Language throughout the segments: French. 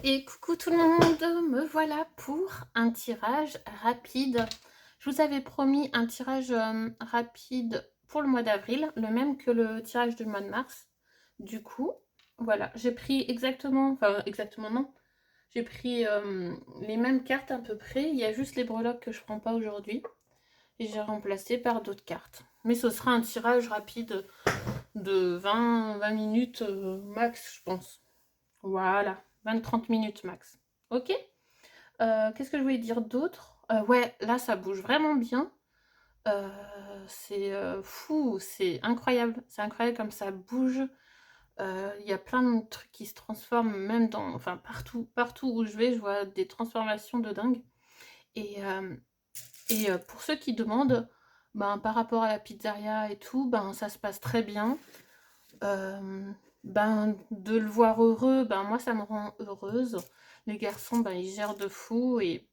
Et coucou tout le monde, me voilà pour un tirage rapide. Je vous avais promis un tirage rapide pour le mois d'avril, le même que le tirage du mois de mars. Du coup, voilà, j'ai pris exactement non, j'ai pris les mêmes cartes à peu près. Il y a juste les breloques que je prends pas aujourd'hui et j'ai remplacé par d'autres cartes. Mais ce sera un tirage rapide de 20 minutes max, je pense. Voilà, 20-30 minutes max. Ok. Qu'est-ce que je voulais dire d'autre? Ouais, là, ça bouge vraiment bien. C'est fou, c'est incroyable. C'est incroyable comme ça bouge. Il y a plein de trucs qui se transforment, même dans, enfin, partout où je vais, je vois des transformations de dingue. Et, pour ceux qui demandent, ben, par rapport à la pizzeria et tout, ben, ça se passe très bien. Ben, de le voir heureux, ben, moi, ça me rend heureuse. Les garçons, ben, ils gèrent de fou et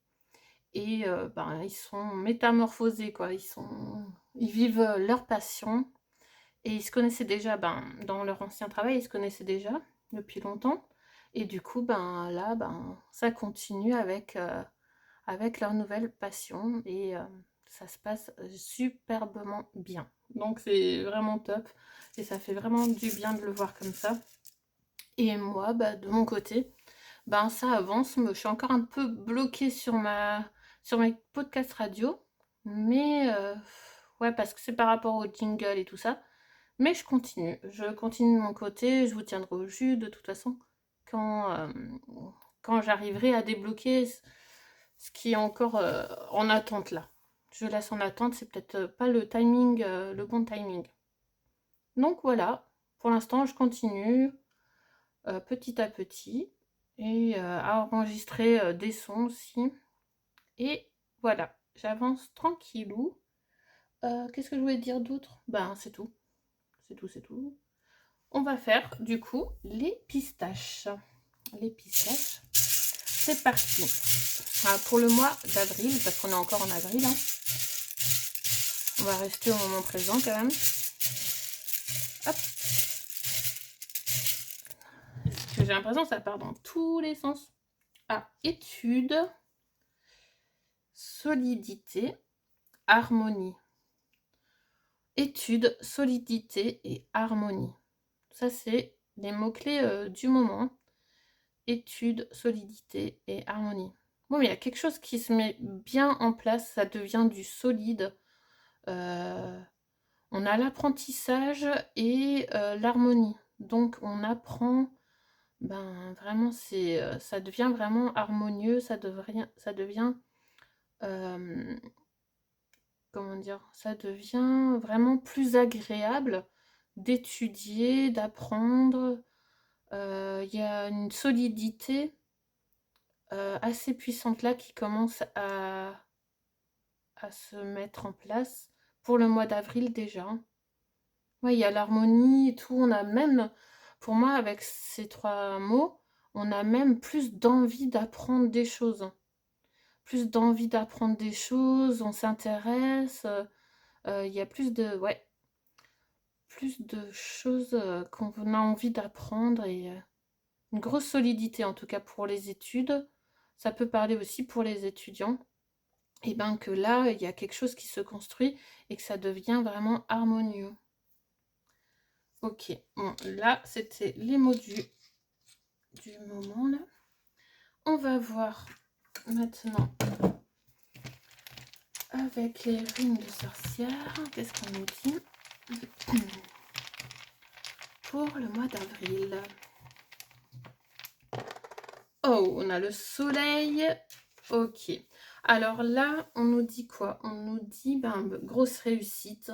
ben, ils sont métamorphosés, quoi. Ils vivent leur passion et ils se connaissaient déjà, ben, dans leur ancien travail, ils se connaissaient déjà depuis longtemps. Et du coup, ben, là, ben, ça continue avec leur nouvelle passion et ça se passe superbement bien. Donc c'est vraiment top et ça fait vraiment du bien de le voir comme ça. Et moi, bah, de mon côté, ben ça avance. Je suis encore un peu bloquée sur mes podcasts radio, mais ouais, parce que c'est par rapport au jingle et tout ça. Mais je continue de mon côté, je vous tiendrai au jus de toute façon quand, quand j'arriverai à débloquer ce qui est encore en attente là. Je laisse en attente, c'est peut-être pas le timing, le bon timing. Donc voilà, pour l'instant je continue petit à petit et à enregistrer des sons aussi. Et voilà, j'avance tranquillou. Qu'est-ce que je voulais dire d'autre? Ben c'est tout, c'est tout. On va faire du coup les pistaches. Les pistaches, c'est parti. Pour le mois d'avril, parce qu'on est encore en avril, hein, on va rester au moment présent quand même. Hop. J'ai l'impression que ça part dans tous les sens. Ah, étude, solidité, harmonie. Étude, solidité et harmonie. Ça, c'est les mots-clés du moment. Étude, solidité et harmonie. Bon, il y a quelque chose qui se met bien en place, ça devient du solide. On a l'apprentissage et l'harmonie. Donc, on apprend, ben vraiment, ça devient vraiment harmonieux, ça devient comment dire? Ça devient vraiment plus agréable d'étudier, d'apprendre. Il y a une solidité assez puissante là qui commence à se mettre en place pour le mois d'avril déjà. Ouais, il y a l'harmonie et tout. On a même, pour moi, avec ces trois mots, on a même plus d'envie d'apprendre des choses. Plus d'envie d'apprendre des choses, on s'intéresse. Il y a ouais, plus de choses qu'on a envie d'apprendre et une grosse solidité en tout cas pour les études. Ça peut parler aussi pour les étudiants. Et ben que là, il y a quelque chose qui se construit et que ça devient vraiment harmonieux. Ok, bon, là, c'était les mots du moment, là. On va voir maintenant avec les runes de sorcière. Qu'est-ce qu'on nous dit pour le mois d'avril? Oh, on a le soleil. Ok. Alors là, on nous dit quoi? On nous dit, ben, grosse réussite.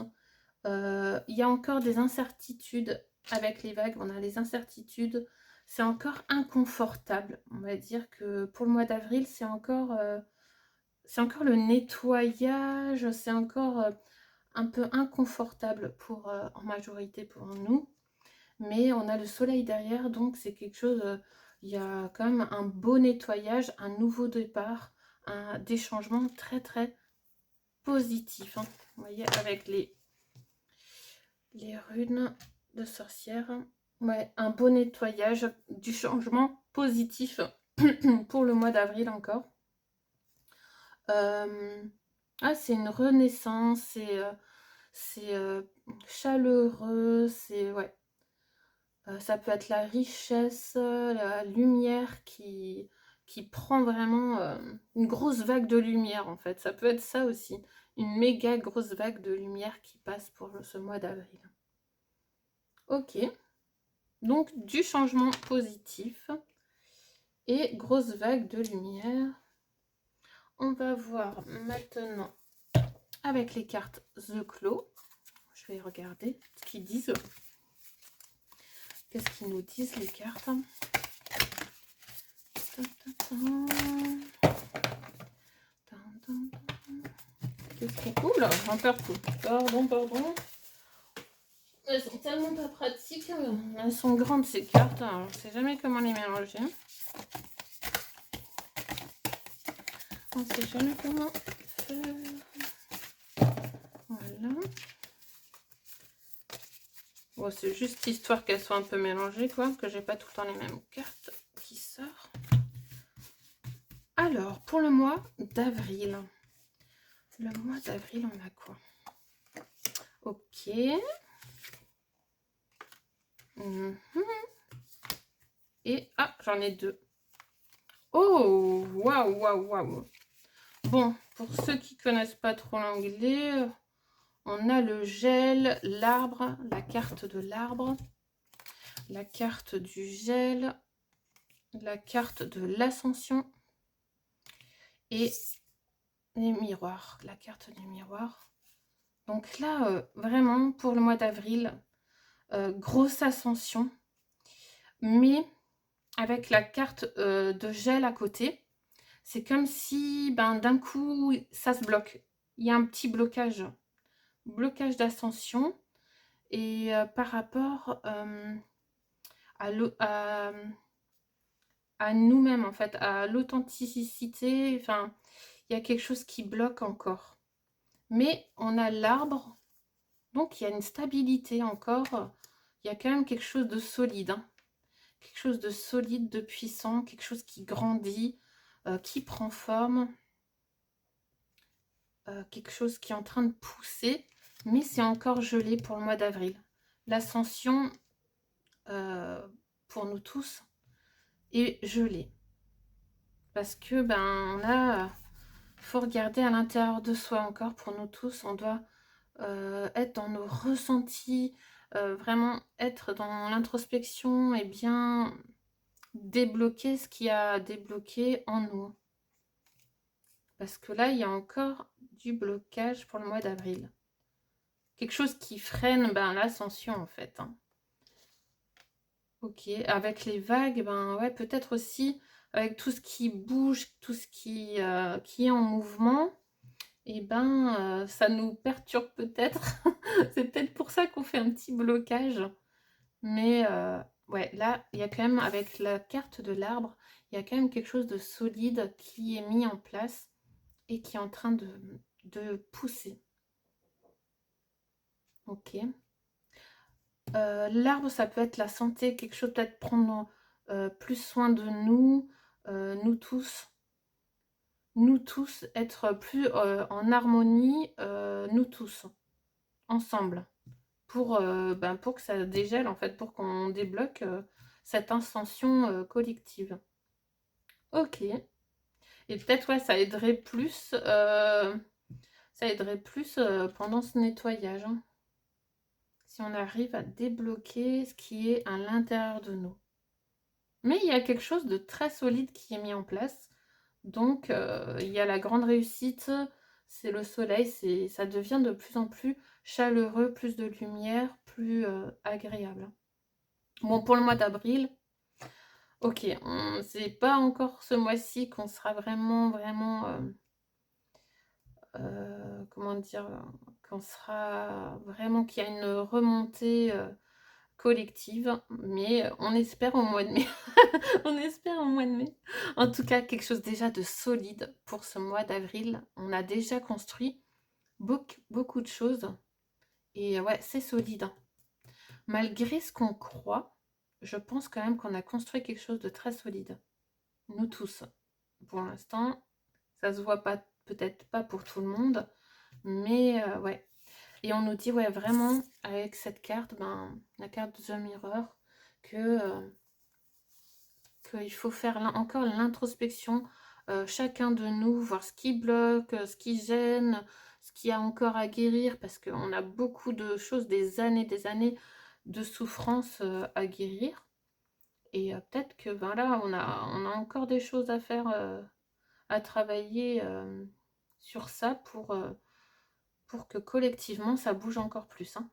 Il y a encore des incertitudes avec les vagues. On a les incertitudes. C'est encore inconfortable. On va dire que pour le mois d'avril, c'est encore le nettoyage. C'est encore un peu inconfortable en majorité pour nous. Mais on a le soleil derrière, donc c'est quelque chose, il y a quand même un beau nettoyage, un nouveau départ, des changements très très positifs, hein. Vous voyez, avec les runes de sorcière, ouais, un beau nettoyage, du changement positif pour le mois d'avril encore. Ah, c'est une renaissance, c'est chaleureux, c'est ouais. Ça peut être la richesse, la lumière qui prend vraiment une grosse vague de lumière en fait. Ça peut être ça aussi, une méga grosse vague de lumière qui passe pour ce mois d'avril. Ok, donc du changement positif et grosse vague de lumière. On va voir maintenant avec les cartes The Claw. Je vais regarder ce qu'ils disent. Qu'est-ce qu'ils nous disent les cartes? Qu'est-ce qui... Oula, j'en perds tout. Pardon. Elles sont tellement pas pratiques. Elles sont grandes ces cartes. Alors, je ne sais jamais comment les mélanger. On ne sait jamais comment faire. Voilà. Bon, c'est juste histoire qu'elles soient un peu mélangées, quoi. Que j'ai pas tout le temps les mêmes cartes qui sortent. Alors, pour le mois d'avril. Le mois d'avril, on a quoi? Ok. Et, ah, j'en ai deux. Oh, waouh. Bon, pour ceux qui connaissent pas trop l'anglais, on a le gel, l'arbre, la carte de l'arbre, la carte du gel, la carte de l'ascension et les miroirs, la carte du miroir. Donc là, vraiment, pour le mois d'avril, grosse ascension, mais avec la carte de gel à côté, c'est comme si d'un coup, ça se bloque. Il y a un petit blocage d'ascension. Et par rapport à nous-mêmes, en fait, à l'authenticité, enfin, il y a quelque chose qui bloque encore. Mais on a l'arbre, donc il y a une stabilité encore. Il y a quand même quelque chose de solide, hein. Quelque chose de solide, de puissant, quelque chose qui grandit, qui prend forme, quelque chose qui est en train de pousser, mais c'est encore gelé pour le mois d'avril. L'ascension, pour nous tous, est gelée. Parce que, faut regarder à l'intérieur de soi encore pour nous tous. On doit être dans nos ressentis, vraiment être dans l'introspection et bien débloquer ce qui a débloqué en nous. Parce que là, il y a encore du blocage pour le mois d'avril. Quelque chose qui freine l'ascension en fait. Hein. Ok, avec les vagues, ouais, peut-être aussi avec tout ce qui bouge, tout ce qui est en mouvement, et ça nous perturbe peut-être. C'est peut-être pour ça qu'on fait un petit blocage. Mais ouais, là, il y a quand même, avec la carte de l'arbre, il y a quand même quelque chose de solide qui est mis en place et qui est en train de pousser. Ok. L'arbre, ça peut être la santé, quelque chose peut-être prendre plus soin de nous, nous tous. Nous tous, être plus en harmonie, nous tous, ensemble. Pour que ça dégèle, en fait, pour qu'on débloque cette ascension collective. Ok. Et peut-être, ouais, ça aiderait plus pendant ce nettoyage. Hein. Si on arrive à débloquer ce qui est à l'intérieur de nous. Mais il y a quelque chose de très solide qui est mis en place. Donc, il y a la grande réussite, c'est le soleil, ça devient de plus en plus chaleureux, plus de lumière, plus agréable. Bon, pour le mois d'avril, ok, c'est pas encore ce mois-ci qu'on sera vraiment, comment dire, qu'on sera vraiment, qu'il y a une remontée collective, mais on espère au mois de mai. On espère au mois de mai. En tout cas, quelque chose déjà de solide pour ce mois d'avril. On a déjà construit beaucoup de choses. Et ouais, c'est solide. Hein. Malgré ce qu'on croit, je pense quand même qu'on a construit quelque chose de très solide. nous tous. Pour l'instant, ça se voit pas, peut-être pas pour tout le monde, mais ouais. Et on nous dit, ouais, vraiment, avec cette carte, ben, la carte The Mirror, qu'il faut faire encore l'introspection, chacun de nous, voir ce qui bloque, ce qui gêne, ce qu'il y a encore à guérir, parce qu'on a beaucoup de choses, des années de souffrance à guérir. Et peut-être que ben là, on a encore des choses à faire, à travailler sur ça pour que collectivement, ça bouge encore plus, hein.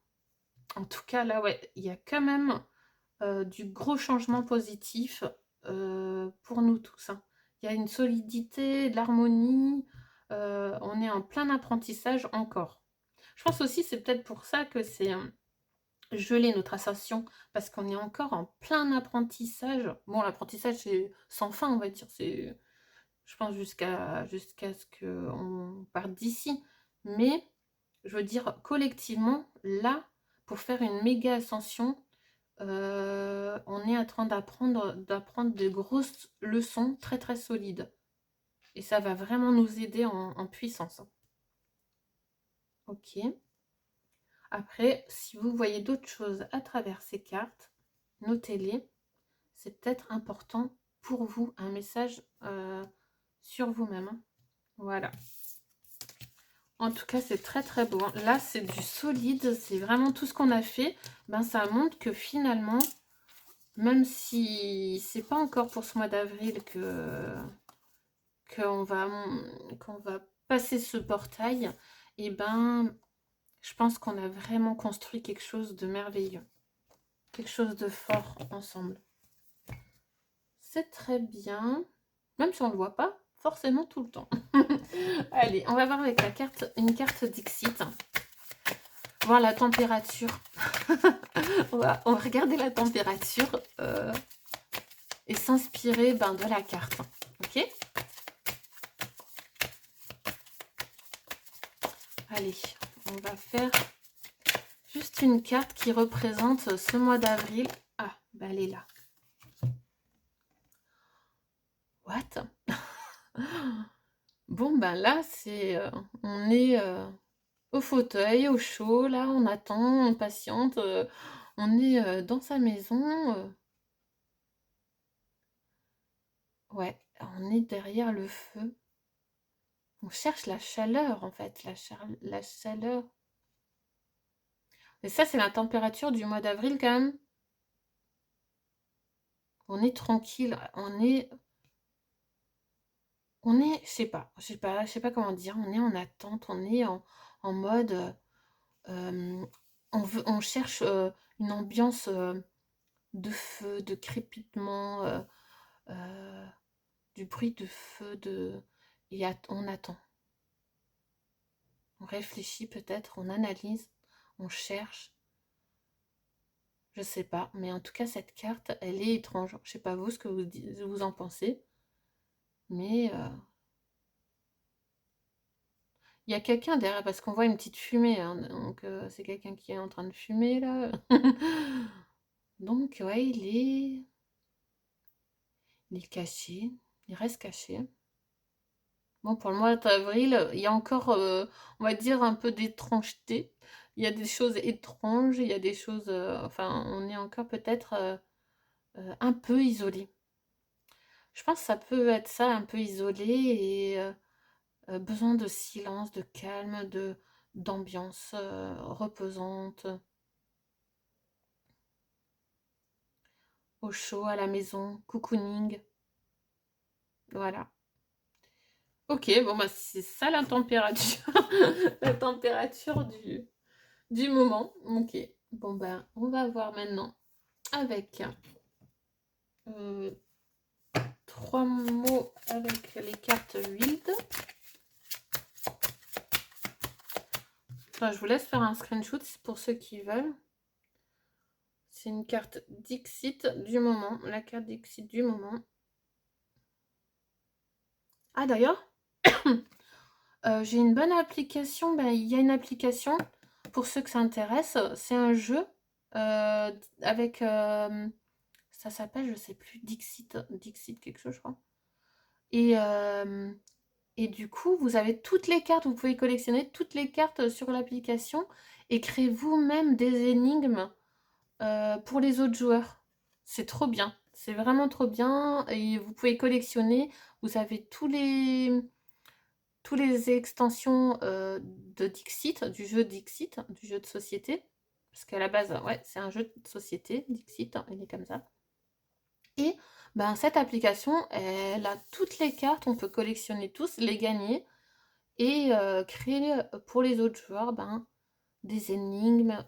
En tout cas, là, ouais, il y a quand même du gros changement positif pour nous tous, hein. Il y a une solidité, de l'harmonie, on est en plein apprentissage encore. Je pense aussi, c'est peut-être pour ça que c'est gelé notre ascension, parce qu'on est encore en plein apprentissage. Bon, l'apprentissage, c'est sans fin, on va dire. C'est, je pense, jusqu'à ce qu'on parte d'ici. Mais, je veux dire, collectivement, là, pour faire une méga ascension, on est en train d'apprendre de grosses leçons très très solides. Et ça va vraiment nous aider en puissance. Ok. Après, si vous voyez d'autres choses à travers ces cartes, notez-les. C'est peut-être important pour vous, un message sur vous-même, hein. Voilà. En tout cas, c'est très très beau, hein. Là, c'est du solide, c'est vraiment tout ce qu'on a fait. Ben, ça montre que finalement, même si c'est pas encore pour ce mois d'avril qu'on va passer ce portail, et ben, je pense qu'on a vraiment construit quelque chose de merveilleux. Quelque chose de fort ensemble. C'est très bien. Même si on ne le voit pas forcément tout le temps. Allez, on va voir avec une carte Dixit. Voir la température. on va regarder la température et s'inspirer de la carte. Ok? Allez, on va faire juste une carte qui représente ce mois d'avril. Ah, ben elle est là. What? Bon, ben là, on est au fauteuil, au chaud, là, on attend, on patiente, on est dans sa maison. Ouais, on est derrière le feu. On cherche la chaleur, en fait, la chaleur. Et ça, c'est la température du mois d'avril, quand même. On est tranquille, je sais pas comment dire, on est en attente, on est en mode, on cherche une ambiance de feu, de crépitement, euh, du bruit de feu, et on attend. On réfléchit peut-être, on analyse, on cherche. Je sais pas, mais en tout cas, cette carte, elle est étrange. Je sais pas vous, ce que vous en pensez, mais il y a quelqu'un derrière, parce qu'on voit une petite fumée, hein, donc c'est quelqu'un qui est en train de fumer, là. Donc, ouais, il est caché, il reste caché. Bon, pour le mois d'avril, il y a encore, on va dire, un peu d'étrangeté. Il y a des choses étranges, il y a des choses... enfin, on est encore peut-être un peu isolé. Je pense que ça peut être ça, un peu isolé, et besoin de silence, de calme, d'ambiance reposante, au chaud, à la maison, cocooning. Voilà. Ok, bon, bah c'est ça la température. La température du moment. Ok. Bon, ben, on va voir maintenant avec 3 mots avec les cartes Wild. Enfin, je vous laisse faire un screenshot pour ceux qui veulent. C'est une carte Dixit du moment. La carte Dixit du moment. Ah, d'ailleurs, j'ai une bonne application. Ben, il y a une application, pour ceux que ça intéresse. C'est un jeu avec... ça s'appelle, je sais plus, Dixit quelque chose, je crois. Et, et du coup, vous avez toutes les cartes, vous pouvez collectionner toutes les cartes sur l'application et créer vous-même des énigmes pour les autres joueurs. C'est trop bien, c'est vraiment trop bien et vous pouvez collectionner. Vous avez tous les extensions de Dixit, du jeu Dixit, du jeu de société. Parce qu'à la base, ouais, c'est un jeu de société, Dixit, il est comme ça. Et ben, cette application, elle a toutes les cartes, on peut collectionner tous, les gagner et créer pour les autres joueurs ben, des énigmes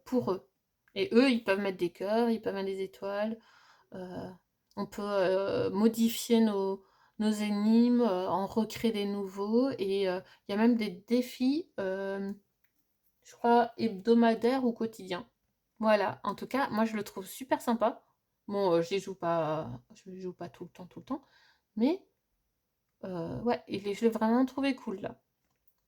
pour eux. Et eux, ils peuvent mettre des cœurs, ils peuvent mettre des étoiles. euh, on peut modifier nos énigmes, en recréer des nouveaux. Et il y a même des défis, je crois, hebdomadaires ou quotidiens. Voilà, en tout cas, moi je le trouve super sympa. Bon, je joue pas tout le temps, mais ouais, je l'ai vraiment trouvé cool là.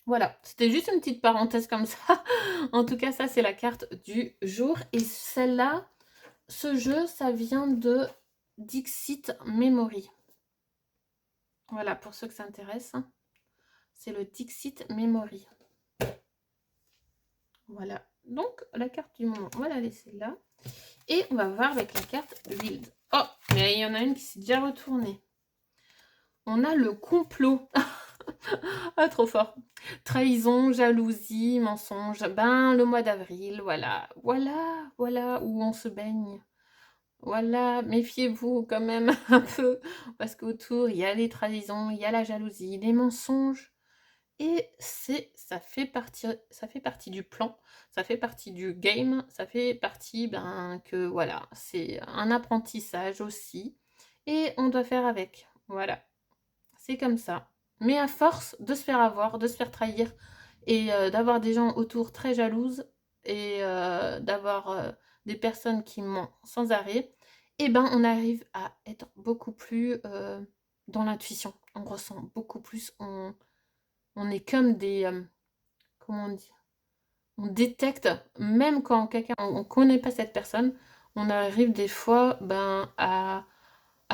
Voilà, c'était juste une petite parenthèse comme ça. En tout cas, ça c'est la carte du jour. Et celle-là, ce jeu, ça vient de Dixit Memory. Voilà, pour ceux que ça intéresse, c'est le Dixit Memory. Voilà, donc la carte du moment, on va la laisser là. Et on va voir avec la carte Wild. Oh, mais il y en a une qui s'est déjà retournée. On a le complot. Ah, trop fort. Trahison, jalousie, mensonge. Ben, le mois d'avril, voilà. Voilà où on se baigne. Voilà, méfiez-vous quand même un peu. Parce qu'autour, il y a les trahisons, il y a la jalousie, les mensonges. Et ça fait partie du plan, ça fait partie du game, ça fait partie, ben, que voilà, c'est un apprentissage aussi. Et on doit faire avec. Voilà, c'est comme ça. Mais à force de se faire avoir, de se faire trahir, et d'avoir des gens autour très jalouses, et d'avoir des personnes qui mentent sans arrêt, et ben on arrive à être beaucoup plus dans l'intuition. On ressent beaucoup plus, on est comme des... comment on dit? On détecte, même quand on connaît pas cette personne, on arrive des fois ben, à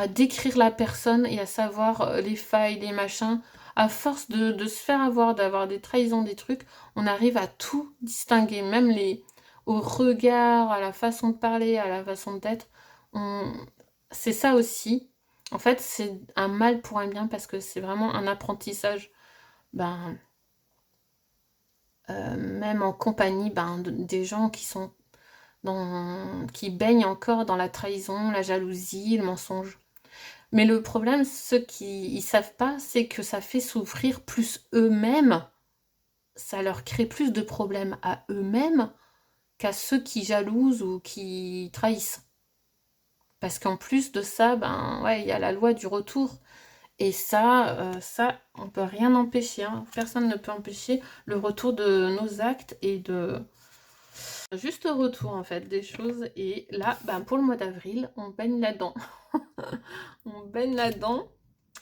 décrire la personne et à savoir les failles, les machins. À force de se faire avoir, d'avoir des trahisons, des trucs, on arrive à tout distinguer, même au regard, à la façon de parler, à la façon d'être. On... C'est ça aussi. En fait, c'est un mal pour un bien parce que c'est vraiment un apprentissage. Ben, même en compagnie ben, des gens qui baignent encore dans la trahison, la jalousie, le mensonge. Mais le problème, ceux qui ne savent pas, c'est que ça fait souffrir plus eux-mêmes, ça leur crée plus de problèmes à eux-mêmes qu'à ceux qui jalousent ou qui trahissent. Parce qu'en plus de ça, ben ouais, il y a la loi du retour. Et ça, on peut rien empêcher, hein. Personne ne peut empêcher le retour de nos actes et de juste retour en fait des choses. Et là, ben, pour le mois d'avril, on baigne là-dedans. On baigne là-dedans,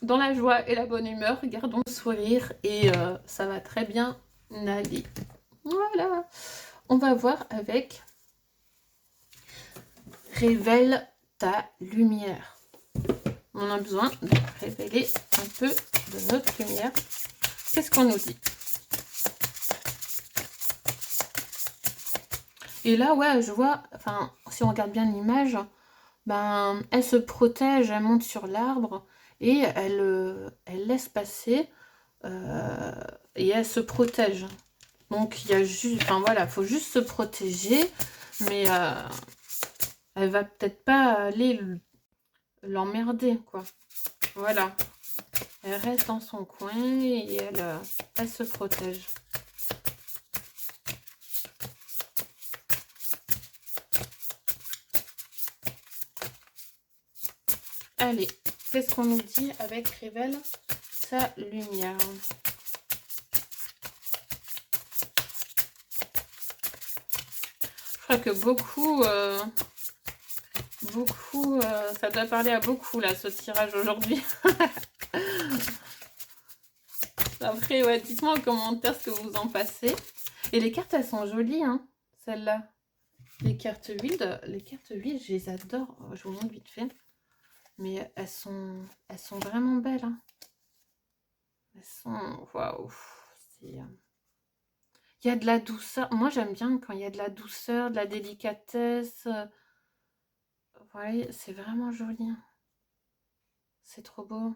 dans la joie et la bonne humeur. Gardons le sourire et ça va très bien aller. Voilà. On va voir avec Révèle ta lumière. On a besoin de révéler un peu de notre lumière. Qu'est-ce qu'on nous dit? Et là, ouais, je vois, enfin, si on regarde bien l'image, ben, elle se protège, elle monte sur l'arbre et elle laisse passer et elle se protège. Donc, il y a juste, enfin voilà, il faut juste se protéger, mais elle va peut-être pas aller l'emmerder, quoi. Voilà. Elle reste dans son coin et elle se protège. Allez, qu'est-ce qu'on nous dit avec Révèle sa lumière? Je crois que beaucoup, ça doit parler à beaucoup là, ce tirage aujourd'hui. Après, ouais, dites-moi en commentaire ce que vous en passez. Et les cartes, elles sont jolies, hein, celles-là. Les cartes huiles, je les adore. Je vous montre vite fait. Mais elles sont vraiment belles, hein. Elles sont... Waouh! Il y a de la douceur. Moi, j'aime bien quand il y a de la douceur, de la délicatesse. Ouais, c'est vraiment joli, hein. C'est trop beau.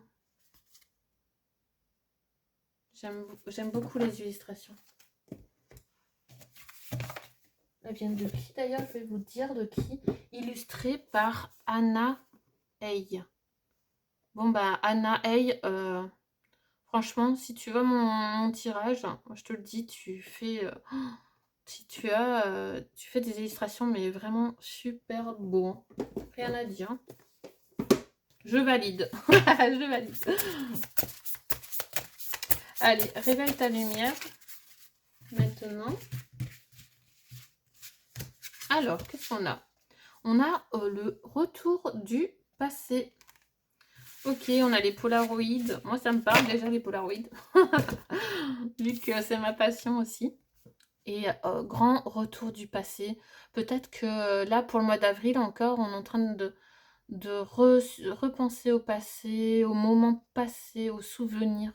J'aime beaucoup les illustrations. Elles viennent de qui d'ailleurs? Je vais vous dire de qui. Illustrées par Anna Hay. Bon bah Anna Hay, franchement, si tu vois mon tirage, je te le dis, tu fais... si tu fais des illustrations, mais vraiment super beau. Rien à dire. Je valide. Je valide. Allez, réveille ta lumière. Maintenant. Alors, qu'est-ce qu'on a? On a le retour du passé. Ok, on a les Polaroids. Moi, ça me parle déjà, les Polaroids. Vu que c'est ma passion aussi. Et grand retour du passé. Peut-être que là, pour le mois d'avril encore, on est en train de repenser au passé, aux moments passés, aux souvenirs.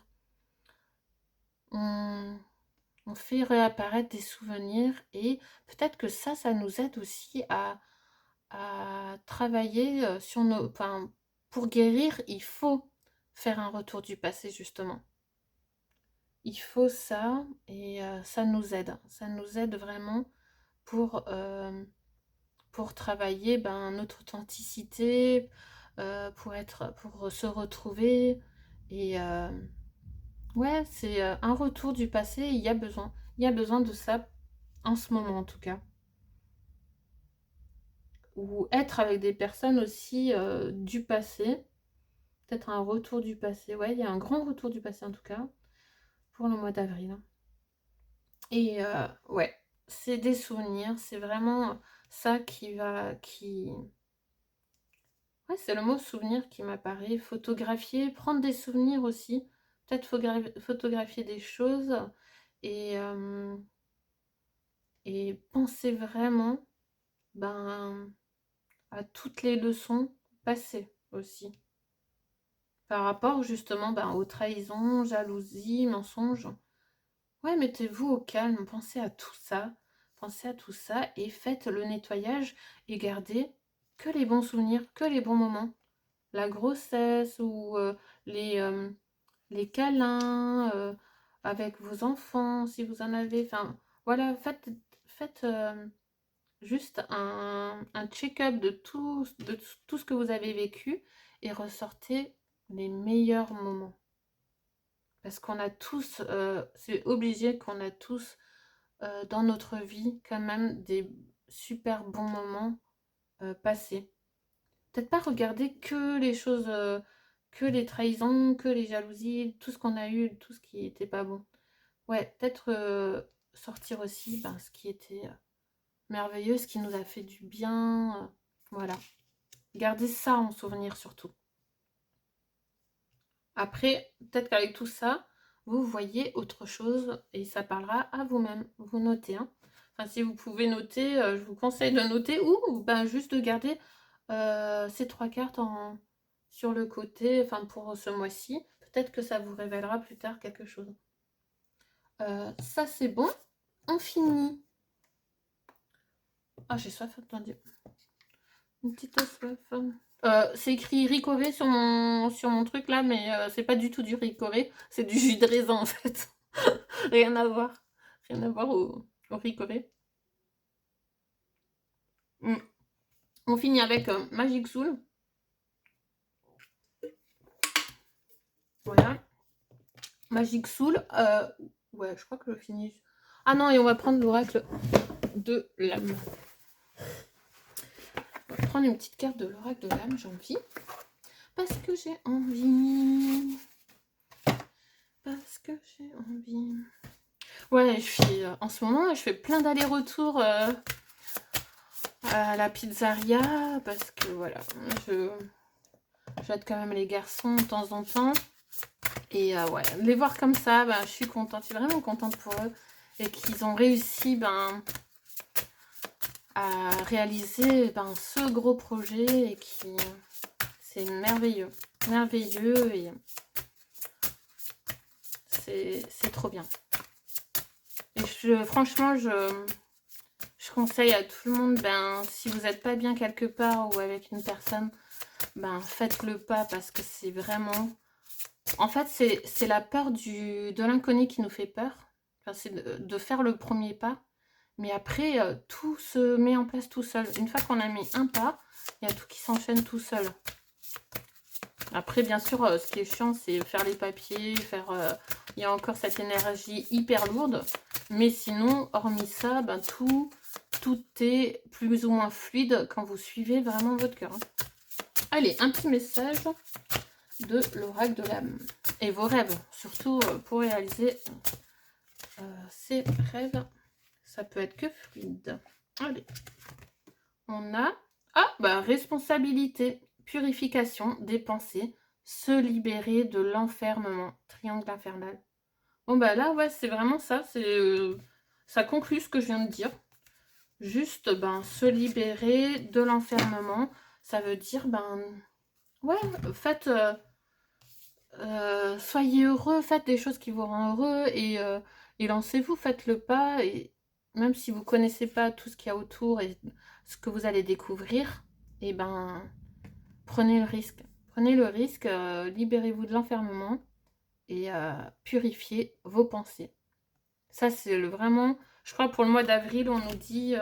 On fait réapparaître des souvenirs et peut-être que ça nous aide aussi à travailler sur nos... Enfin, pour guérir, il faut faire un retour du passé, justement. Il faut ça et ça nous aide. Ça nous aide vraiment pour travailler notre authenticité, pour se retrouver. Et ouais, c'est un retour du passé. Il y a besoin. Il y a besoin de ça en ce moment, en tout cas. Ou être avec des personnes aussi du passé. Peut-être un retour du passé. Ouais, il y a un grand retour du passé, en tout cas, pour le mois d'avril. Et ouais, c'est des souvenirs. C'est vraiment ça qui... Ouais, c'est le mot souvenir qui m'apparaît. Photographier, prendre des souvenirs aussi. Peut-être photographier des choses et penser vraiment à toutes les leçons passées aussi. Par rapport justement aux trahisons, jalousies, mensonges. Ouais, mettez-vous au calme, pensez à tout ça. Pensez à tout ça et faites le nettoyage et gardez que les bons souvenirs, que les bons moments. La grossesse ou les câlins avec vos enfants, si vous en avez. Enfin, voilà, faites juste un check-up de tout ce que vous avez vécu et ressortez les meilleurs moments. Parce qu'on a tous, c'est obligé qu'on a tous dans notre vie quand même des super bons moments passés. Peut-être pas regarder que les choses, que les trahisons, que les jalousies, tout ce qu'on a eu, tout ce qui était pas bon. Ouais, peut-être sortir aussi ce qui était merveilleux, ce qui nous a fait du bien. Voilà. Gardez ça en souvenir surtout. Après, peut-être qu'avec tout ça, vous voyez autre chose et ça parlera à vous-même. Vous notez. Hein. Enfin, si vous pouvez noter, je vous conseille de noter ou juste de garder ces 3 cartes sur le côté, enfin pour ce mois-ci. Peut-être que ça vous révélera plus tard quelque chose. Ça, c'est bon. On finit. Ah, j'ai soif, attendez. Une petite soif. C'est écrit ricoré sur mon truc là, mais c'est pas du tout du ricoré, c'est du jus de raisin en fait. Rien à voir. Rien à voir au ricoré. On finit avec Magic Soul. Voilà. Magic Soul. Ouais, je crois que je finis. Ah non, et on va prendre l'oracle de l'âme. On va prendre une petite carte de l'oracle de l'âme, j'ai envie. Parce que j'ai envie. Parce que j'ai envie. Ouais, en ce moment, je fais plein d'allers-retours à la pizzeria. Parce que voilà, j'aide quand même les garçons de temps en temps. Et ouais, les voir comme ça, je suis contente. Je suis vraiment contente pour eux. Et qu'ils ont réussi à réaliser ce gros projet. Et qui... C'est merveilleux. Merveilleux et c'est trop bien. Et franchement, je conseille à tout le monde, ben, si vous n'êtes pas bien quelque part ou avec une personne, ben, faites le pas parce que c'est vraiment... En fait, c'est la peur de l'inconnu qui nous fait peur. Enfin, c'est de faire le premier pas. Mais après, tout se met en place tout seul. Une fois qu'on a mis un pas, il y a tout qui s'enchaîne tout seul. Après, bien sûr, ce qui est chiant, c'est faire les papiers, il y a encore cette énergie hyper lourde. Mais sinon, hormis ça, ben, tout est plus ou moins fluide quand vous suivez vraiment votre cœur. Allez, un petit message de l'oracle de l'âme. Et vos rêves, surtout pour réaliser ces rêves. Ça peut être que fluide. Allez. On a... Ah, bah, responsabilité, purification des pensées, se libérer de l'enfermement. Triangle infernal. Bon, bah là, ouais, c'est vraiment ça. Ça conclut ce que je viens de dire. Juste, ben, se libérer de l'enfermement. Ça veut dire, ben... Ouais, faites... soyez heureux, faites des choses qui vous rendent heureux et lancez-vous, faites le pas. Et même si vous ne connaissez pas tout ce qu'il y a autour et ce que vous allez découvrir, et ben, prenez le risque. Prenez le risque, libérez-vous de l'enfermement et purifiez vos pensées. Ça, c'est vraiment... Je crois pour le mois d'avril, on nous dit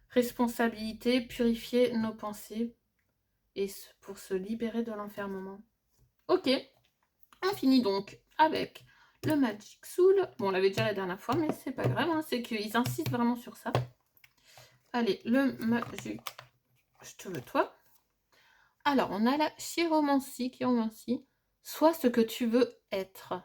responsabilité, purifier nos pensées et pour se libérer de l'enfermement. Ok. On finit donc avec le Magic Soul. Bon, on l'avait déjà la dernière fois, mais c'est pas grave, hein, c'est qu'ils insistent vraiment sur ça. Allez, le Magic... Je te veux toi. Alors, on a la chiromancie, Sois ce que tu veux être.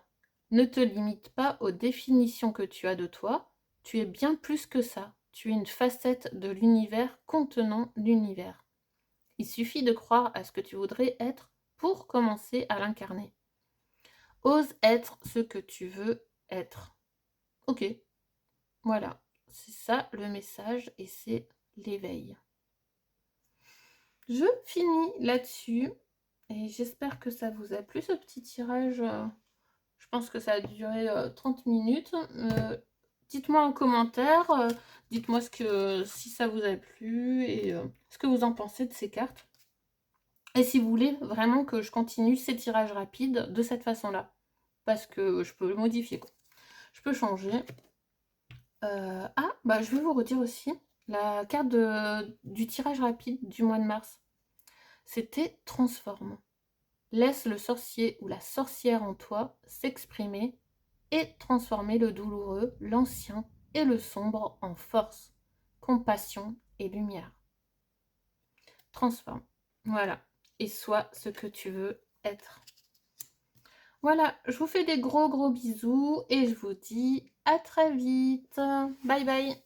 Ne te limite pas aux définitions que tu as de toi. Tu es bien plus que ça. Tu es une facette de l'univers contenant l'univers. Il suffit de croire à ce que tu voudrais être pour commencer à l'incarner. Ose être ce que tu veux être. Ok, voilà, c'est ça le message et c'est l'éveil. Je finis là-dessus et j'espère que ça vous a plu ce petit tirage. Je pense que ça a duré 30 minutes. Dites-moi en commentaire, dites-moi si ça vous a plu et ce que vous en pensez de ces cartes. Et si vous voulez vraiment que je continue ces tirages rapides de cette façon-là. Parce que je peux le modifier, quoi. Je peux changer. Ah, bah je vais vous redire aussi la carte du tirage rapide du mois de mars. C'était transforme. Laisse le sorcier ou la sorcière en toi s'exprimer et transformer le douloureux, l'ancien et le sombre en force, compassion et lumière. Transforme. Voilà. Et sois ce que tu veux être. Voilà, je vous fais des gros bisous et je vous dis à très vite. Bye bye.